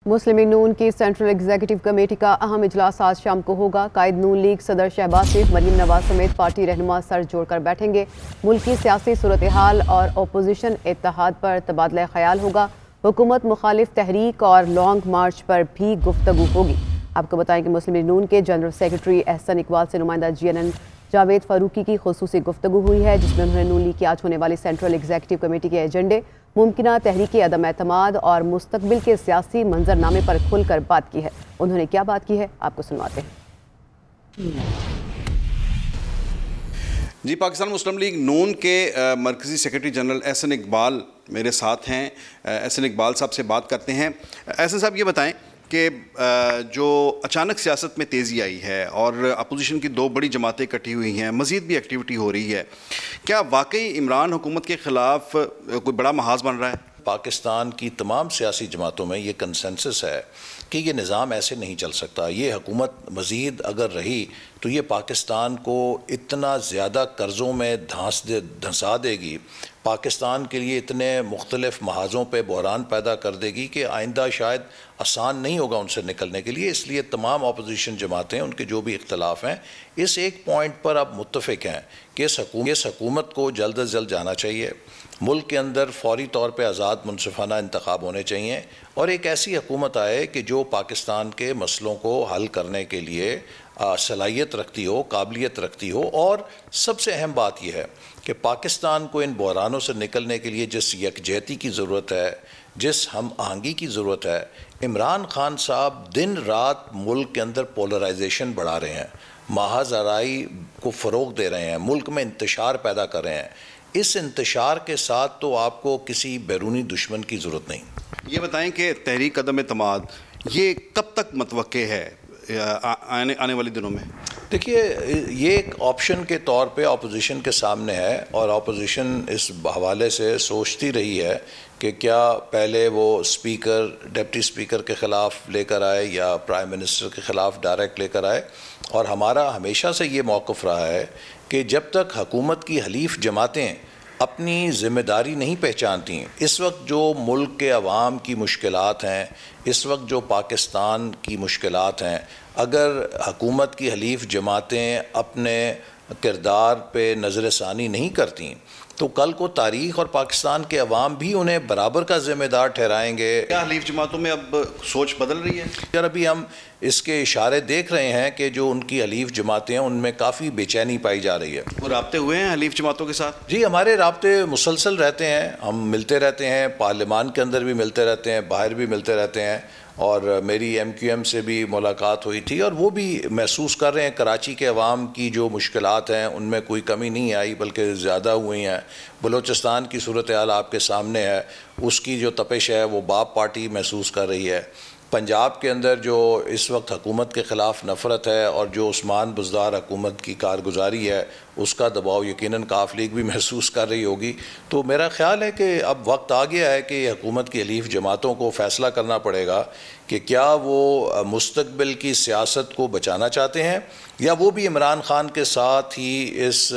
मुस्लिम league नून की central executive committee का अहम इजलास आज शाम को होगा। कायद नून लीग सदर शहबाज शरीफ, मरीम नवाज समेत पार्टी रहनुमा सर जोड़कर बैठेंगे। मुल्क की सियासी सूरत हाल और अपोजिशन इत्तेहाद पर तबादला ख्याल होगा। हुकूमत मुखालिफ तहरीक और लॉन्ग मार्च पर भी गुफ्तगू होगी। आपको बताएं कि मुस्लिम लीग नून के जनरल सेक्रेटरी एहसन इकबाल से नुमाइंदा GNN जावेद फारूकी की खुसूसी गुफ्तगू हुई है, जिसमें उन्होंने नून लीग की आज होने वाली सेंट्रल एग्जीक्यूटिव कमेटी के एजेंडे, मुमकिना तहरीकी अदम एतमाद और मुस्तकबिल के सियासी मंजरनामे पर खुलकर बात की है। उन्होंने क्या बात की है, आपको सुनवाते हैं। जी, पाकिस्तान मुस्लिम लीग नून के मरकज़ी सेक्रेटरी जनरल एहसन इकबाल मेरे साथ हैं। एहसन इकबाल साहब से बात करते हैं। एहसन साहब, ये बताएं कि जो अचानक सियासत में तेज़ी आई है और अपोजिशन की दो बड़ी जमातें इकट्ठी हुई हैं, मज़ीद भी एक्टिविटी हो रही है, क्या वाकई इमरान हुकूमत के ख़िलाफ़ कोई बड़ा महाज बन रहा है? पाकिस्तान की तमाम सियासी जमातों में ये कंसेंसस है कि ये निज़ाम ऐसे नहीं चल सकता। ये हुकूमत मज़ीद अगर रही तो ये पाकिस्तान को इतना ज़्यादा कर्ज़ों में धंसा देगी, पाकिस्तान के लिए इतने मुख्तलिफ महाज़ों पे बहरान पैदा कर देगी कि आइंदा शायद आसान नहीं होगा उनसे निकलने के लिए। इसलिए तमाम अपोजिशन जमातें, उनके जो भी इख्तलाफ हैं, इस एक पॉइंट पर अब मुत्तफ़िक हैं कि इस हुकूमत को जल्द अज जल्द जाना चाहिए। मुल्क के अंदर फौरी तौर पर आज़ाद मुनसिफाना इंतखाब होने चाहिए और एक ऐसी हुकूमत आए कि जो पाकिस्तान के मसलों को हल करने के लिए सलाहियत रखती हो, काबिलियत रखती हो। और सबसे अहम बात यह है कि पाकिस्तान को इन बहरानों से निकलने के लिए जिस यकजहती की ज़रूरत है, जिस हम आहंगी की ज़रूरत है, इमरान खान साहब दिन रात मुल्क के अंदर पोलराइजेशन बढ़ा रहे हैं, महाज़राई को फ़रोग़ दे रहे हैं, मुल्क में इंतशार पैदा कर रहे हैं। इस इंतशार के साथ तो आपको किसी बैरूनी दुश्मन की ज़रूरत नहीं। ये बताएं कि तहरीक अदम एतमाद ये कब तक मतवक्के है आने वाले दिनों में? देखिए, ये एक ऑप्शन के तौर पे अपोजिशन के सामने है और अपोजिशन इस हवाले से सोचती रही है कि क्या पहले वो स्पीकर, डिप्टी स्पीकर के ख़िलाफ़ लेकर आए या प्राइम मिनिस्टर के ख़िलाफ़ डायरेक्ट लेकर आए। और हमारा हमेशा से ये मौक़िफ़ रहा है कि जब तक हुकूमत की हलीफ जमातें अपनी ज़िम्मेदारी नहीं पहचानती, इस वक्त जो मुल्क के अवाम की मुश्किलात हैं, इस वक्त जो पाकिस्तान की मुश्किलात हैं, अगर हुकूमत की हलीफ जमातें अपने किरदार पे नज़रसानी नहीं करती तो कल को तारीख़ और पाकिस्तान के अवाम भी उन्हें बराबर का ज़िम्मेदार ठहराएंगे। क्या हलीफ जमातों में अब सोच बदल रही है? यार, अभी हम इसके इशारे देख रहे हैं कि जो उनकी हलीफ जमातें हैं उनमें काफ़ी बेचैनी पाई जा रही है। वो राब्ते हुए हैं हलीफ जमातों के साथ? जी, हमारे राब्ते मुसलसल रहते हैं, हम मिलते रहते हैं, पार्लियामान के अंदर भी मिलते रहते हैं, बाहर भी मिलते रहते हैं। और मेरी MQM से भी मुलाकात हुई थी और वो भी महसूस कर रहे हैं कराची के अवाम की जो मुश्किलात हैं उनमें कोई कमी नहीं आई बल्कि ज़्यादा हुई हैं। बलूचिस्तान की सूरत हाल आपके सामने है, उसकी जो तपिश है वो बाप पार्टी महसूस कर रही है। पंजाब के अंदर जो इस वक्त हुकूमत के ख़िलाफ़ नफ़रत है और जो उस्मान बुज़दार हुकूमत की कारगुजारी है उसका दबाव यकीनन काफ लीग भी महसूस कर रही होगी। तो मेरा ख़्याल है कि अब वक्त आ गया है कि हुकूमत की हलीफ जमातों को फ़ैसला करना पड़ेगा कि क्या वो मुस्तकबिल की सियासत को बचाना चाहते हैं या वो भी इमरान खान के साथ ही इस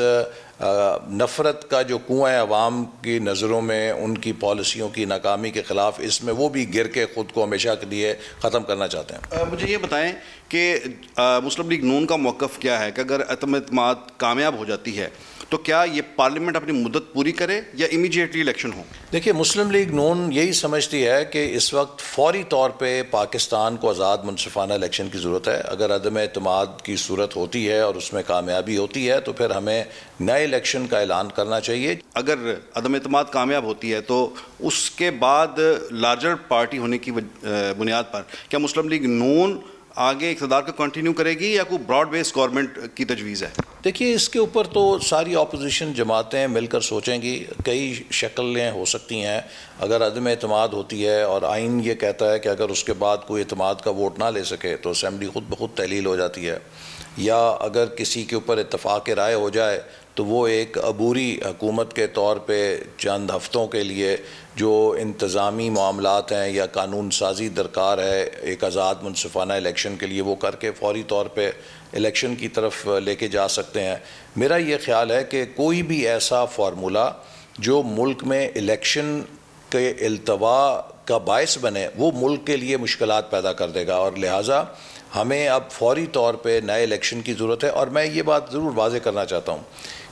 नफ़रत का जो कुआं है अवाम की नज़रों में उनकी पॉलिसियों की नाकामी के ख़िलाफ़, इसमें वो भी गिर के ख़ुद को हमेशा के लिए ख़त्म करना चाहते हैं। मुझे ये बताएं कि मुस्लिम लीग नून का मौक़िफ़ क्या है कि अगर अदम एतमाद कामयाब हो जाती है तो क्या ये पार्लियामेंट अपनी मुद्दत पूरी करे या इमीडिएटली इलेक्शन हो? देखिए, मुस्लिम लीग नून यही समझती है कि इस वक्त फ़ौरी तौर पे पाकिस्तान को आज़ाद मुनसिफाना इलेक्शन की ज़रूरत है। अगर अदम एतमाद की सूरत होती है और उसमें कामयाबी होती है तो फिर हमें नए इलेक्शन का ऐलान करना चाहिए। अगर अदम एतमाद कामयाब होती है तो उसके बाद लार्जर पार्टी होने की बुनियाद पर क्या मुस्लिम लीग नून आगे इक़्तिदार को कंटिन्यू करेगी या कोई ब्रॉड बेस्ड गवर्नमेंट की तजवीज़ है? देखिए, इसके ऊपर तो सारी अपोजिशन जमातें मिलकर सोचेंगी। कई शक्लें हो सकती हैं। अगर अदम एतमाद होती है और आइन ये कहता है कि अगर उसके बाद कोई एतमाद का वोट ना ले सके तो असम्बली खुद ब खुद तहलील हो जाती है, या अगर किसी के ऊपर इत्तफ़ाक़ राय हो जाए तो वो एक अबूरी हुकूमत के तौर पे चंद हफ़्तों के लिए जो इंतज़ामी मामलात हैं या कानून साजी दरकार है एक आज़ाद मुनसिफाना इलेक्शन के लिए, वो करके फ़ौरी तौर पे इलेक्शन की तरफ लेके जा सकते हैं। मेरा ये ख़्याल है कि कोई भी ऐसा फार्मूला जो मुल्क में इलेक्शन के इल्तवा का बायस बने, वो मुल्क के लिए मुश्किलात पैदा कर देगा। और लिहाजा हमें अब फौरी तौर पे नए इलेक्शन की ज़रूरत है। और मैं ये बात ज़रूर वाज़ेह करना चाहता हूँ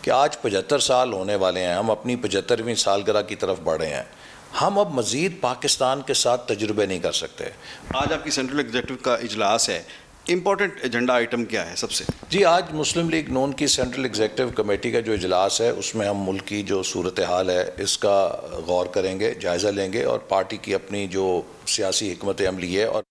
कि आज 75 साल होने वाले हैं, हम अपनी 75वीं सालगिरह की तरफ बढ़ रहे हैं। हम अब मज़ीद पाकिस्तान के साथ तजुर्बे नहीं कर सकते। आज आपकी सेंट्रल एग्जीक्यूटिव का इजलास है, इंपॉर्टेंट एजेंडा आइटम क्या है सबसे? जी, आज मुस्लिम लीग नून की सेंट्रल एग्जीक्यूटिव कमेटी का जो इजलास है उसमें हम मुल्क की जो सूरत हाल है इसका गौर करेंगे, जायज़ा लेंगे और पार्टी की अपनी जो सियासी हिकमत अमली है और